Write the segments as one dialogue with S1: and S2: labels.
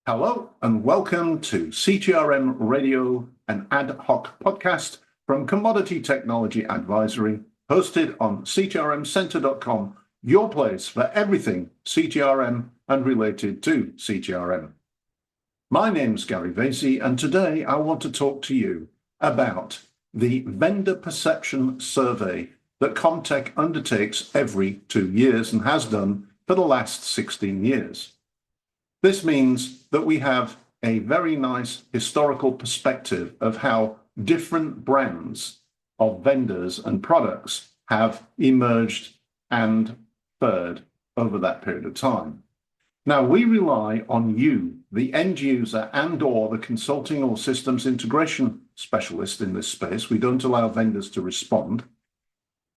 S1: Hello and welcome to CTRM Radio, an ad hoc podcast from Commodity Technology Advisory, hosted on CTRMcenter.com, your place for everything CTRM and related to CTRM. My name's Gary Vasey, and today I want to talk to you about the Vendor Perception Survey that Comtech undertakes every 2 years and has done for the last 16 years. This means that we have a very nice historical perspective of how different brands of vendors and products have emerged and fared over that period of time. Now, we rely on you, the end user and/or the consulting or systems integration specialist in this space. We don't allow vendors to respond,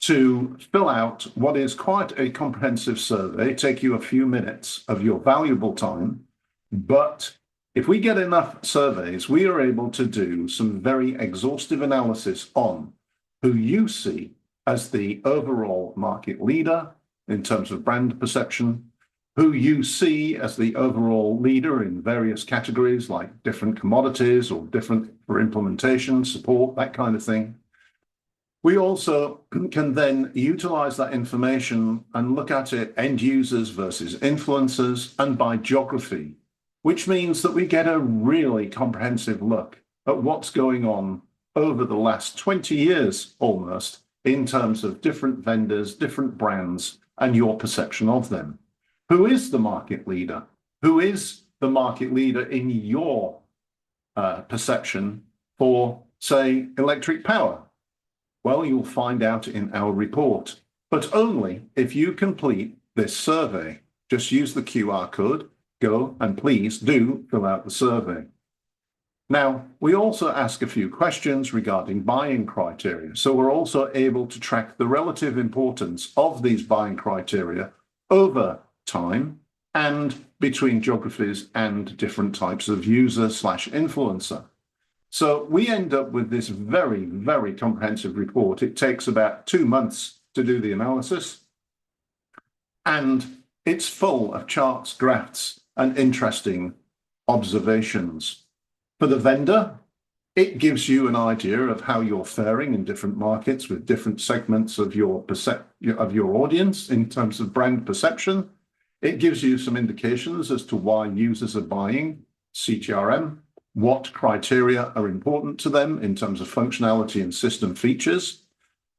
S1: to fill out what is quite a comprehensive survey, take you a few minutes of your valuable time. But if we get enough surveys, we are able to do some very exhaustive analysis on who you see as the overall market leader in terms of brand perception, who you see as the overall leader in various categories like different commodities or different for implementation, support, that kind of thing. We also can then utilize that information and look at it end users versus influencers and by geography, which means that we get a really comprehensive look at what's going on over the last 20 years almost in terms of different vendors, different brands, and your perception of them. Who is the market leader? Who is the market leader in your perception for, say, electric power? Well, you'll find out in our report, but only if you complete this survey. Just use the QR code, go and please do fill out the survey. Now, we also ask a few questions regarding buying criteria, so we're also able to track the relative importance of these buying criteria over time and between geographies and different types of user/influencer. So we end up with this very, very comprehensive report. It takes about 2 months to do the analysis, and it's full of charts, graphs, and interesting observations. For the vendor, it gives you an idea of how you're faring in different markets with different segments of your audience in terms of brand perception. It gives you some indications as to why users are buying CTRM, what criteria are important to them in terms of functionality and system features.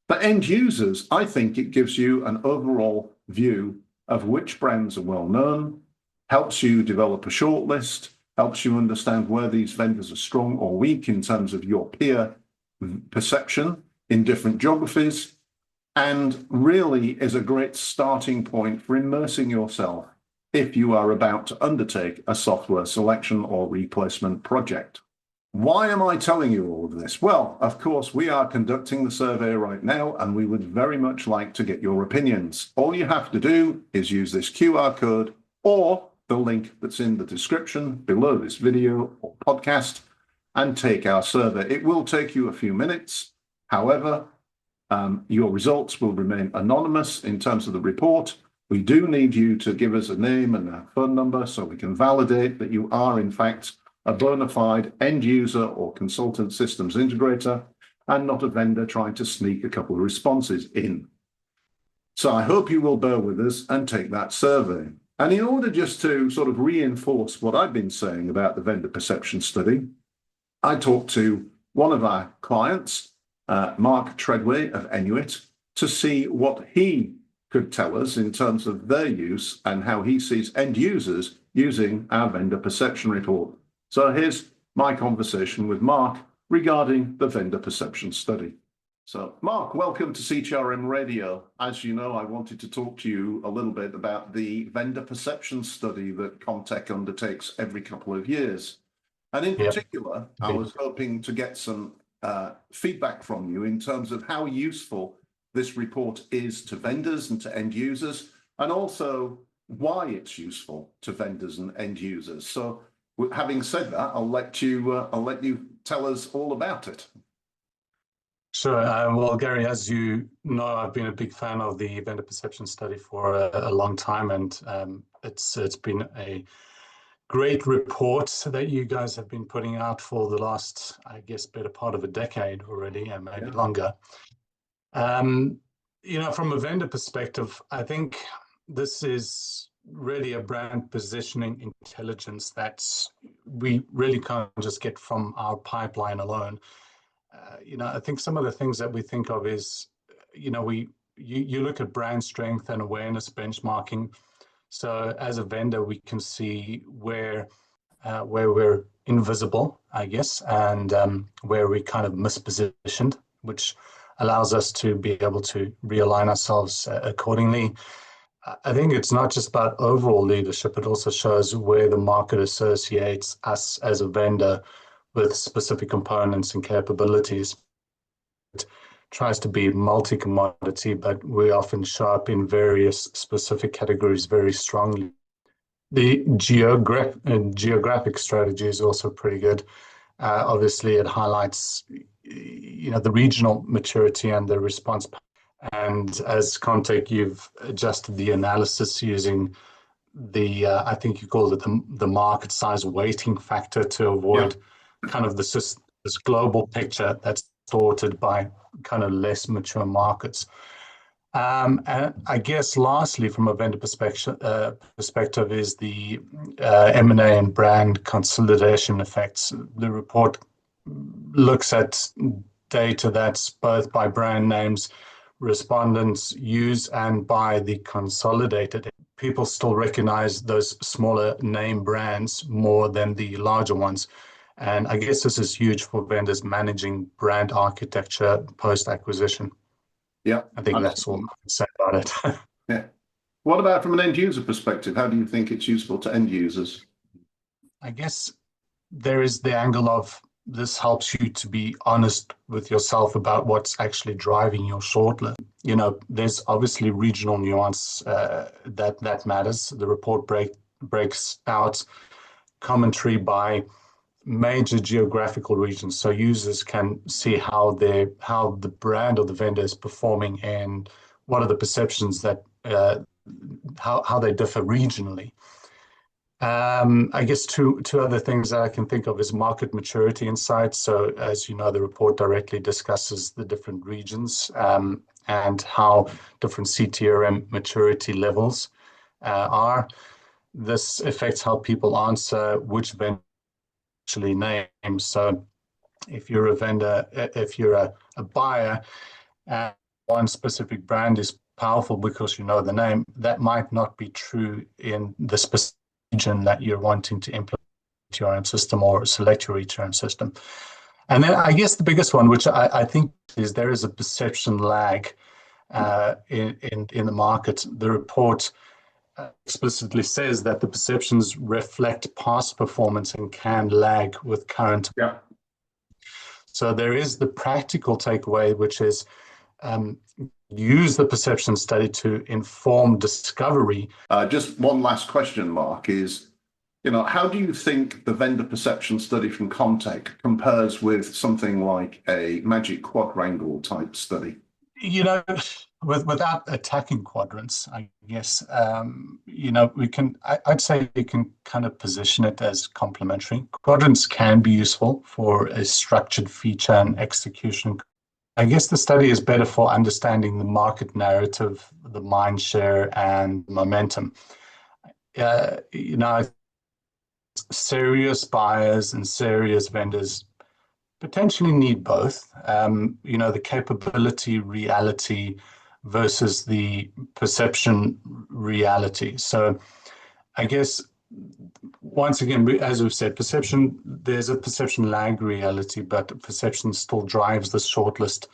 S1: For end users, I think it gives you an overall view of which brands are well known, helps you develop a shortlist, helps you understand where these vendors are strong or weak in terms of your peer perception in different geographies, and really is a great starting point for immersing yourself if you are about to undertake a software selection or replacement project. Why am I telling you all of this? Well, of course, we are conducting the survey right now, and we would very much like to get your opinions. All you have to do is use this QR code or the link that's in the description below this video or podcast and take our survey. It will take you a few minutes. However, your results will remain anonymous in terms of the report. We do need you to give us a name and a phone number so we can validate that you are, in fact, a bona fide end user or consultant systems integrator and not a vendor trying to sneak a couple of responses in. So I hope you will bear with us and take that survey. And in order just to sort of reinforce what I've been saying about the vendor perception study, I talked to one of our clients, Mark Tredway of Enuit, to see what he could tell us in terms of their use and how he sees end users using our vendor perception report. So here's my conversation with Mark regarding the vendor perception study. So Mark, welcome to CTRM Radio. As you know, I wanted to talk to you a little bit about the vendor perception study that Comtech undertakes every couple of years. And in particular, I was hoping to get some feedback from you in terms of how useful this report is to vendors and to end users, and also why it's useful to vendors and end users. So having said that, I'll let you tell us all about it.
S2: Sure. Well, Gary, as you know, I've been a big fan of the vendor perception study for a long time, and it's been a great reports that you guys have been putting out for the last, I guess, better part of a decade already, and maybe longer. From a vendor perspective, I think this is really a brand positioning intelligence that we really can't just get from our pipeline alone. I think some of the things that we think of is, you look at brand strength and awareness benchmarking. So as a vendor, we can see where we're invisible, I guess, and where we kind of mispositioned, which allows us to be able to realign ourselves accordingly. I think it's not just about overall leadership, it also shows where the market associates us as a vendor with specific components and capabilities. It tries to be multi-commodity, but we often show up in various specific categories very strongly. The geographic strategy is also pretty good. Obviously, it highlights, the regional maturity and the response. And as Contact, you've adjusted the analysis using I think you called it the market size weighting factor to avoid kind of this global picture that's distorted by kind of less mature markets. And I guess lastly, from a vendor perspective is the M&A and brand consolidation effects. The report looks at data that's both by brand names, respondents use, and by the consolidated. People still recognize those smaller name brands more than the larger ones. And I guess this is huge for vendors managing brand architecture post-acquisition.
S1: Yeah,
S2: I think that's all I can say about it.
S1: Yeah. What about from an end user perspective? How do you think it's useful to end users?
S2: I guess there is the angle of this helps you to be honest with yourself about what's actually driving your shortlist. There's obviously regional nuance that matters. The report breaks out commentary by major geographical regions, so users can see how the brand or the vendor is performing and what are the perceptions that how they differ regionally. I guess two other things that I can think of is market maturity insights. So as you know, the report directly discusses the different regions and how different CTRM maturity levels are. This affects how people answer which vendor actually names. So if you're a vendor, if you're a buyer, and one specific brand is powerful because you know the name, that might not be true in the specific region that you're wanting to implement your own system or select your return system. And then I guess the biggest one, which I think is there is a perception lag in the market. The report explicitly says that the perceptions reflect past performance and can lag with current.
S1: Yeah.
S2: So there is the practical takeaway, which is use the perception study to inform discovery.
S1: Just one last question, Mark, is, how do you think the vendor perception study from Contact compares with something like a Magic Quadrangle type study?
S2: Without attacking quadrants, I guess, I'd say we can kind of position it as complementary. Quadrants can be useful for a structured feature and execution. I guess the study is better for understanding the market narrative, the mind share, and momentum. Serious buyers and serious vendors potentially need both. The capability reality versus the perception reality. So I guess, once again, as we've said, there's a perception lag reality, but perception still drives the shortlist.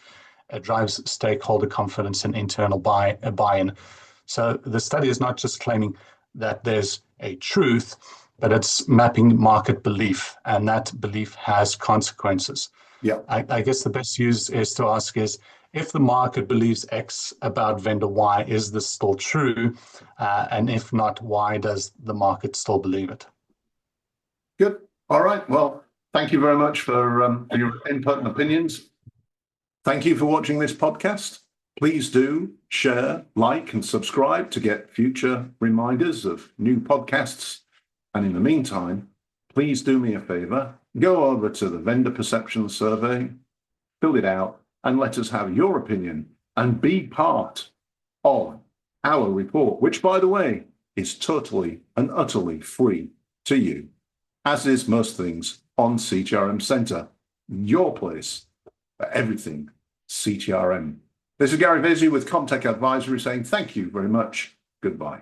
S2: It drives stakeholder confidence and internal buy-in. So the study is not just claiming that there's a truth, but it's mapping market belief, and that belief has consequences.
S1: Yeah.
S2: I guess the best use is to ask is, if the market believes X about vendor Y, is this still true? And if not, why does the market still believe it?
S1: Good. All right. Well, thank you very much for your input and opinions. Thank you for watching this podcast. Please do share, like, and subscribe to get future reminders of new podcasts. And in the meantime, please do me a favor, go over to the Vendor Perception Survey, fill it out, and let us have your opinion and be part of our report, which, by the way, is totally and utterly free to you, as is most things on CTRM Center, your place for everything CTRM. This is Gary Vasey with Comtech Advisory saying thank you very much. Goodbye.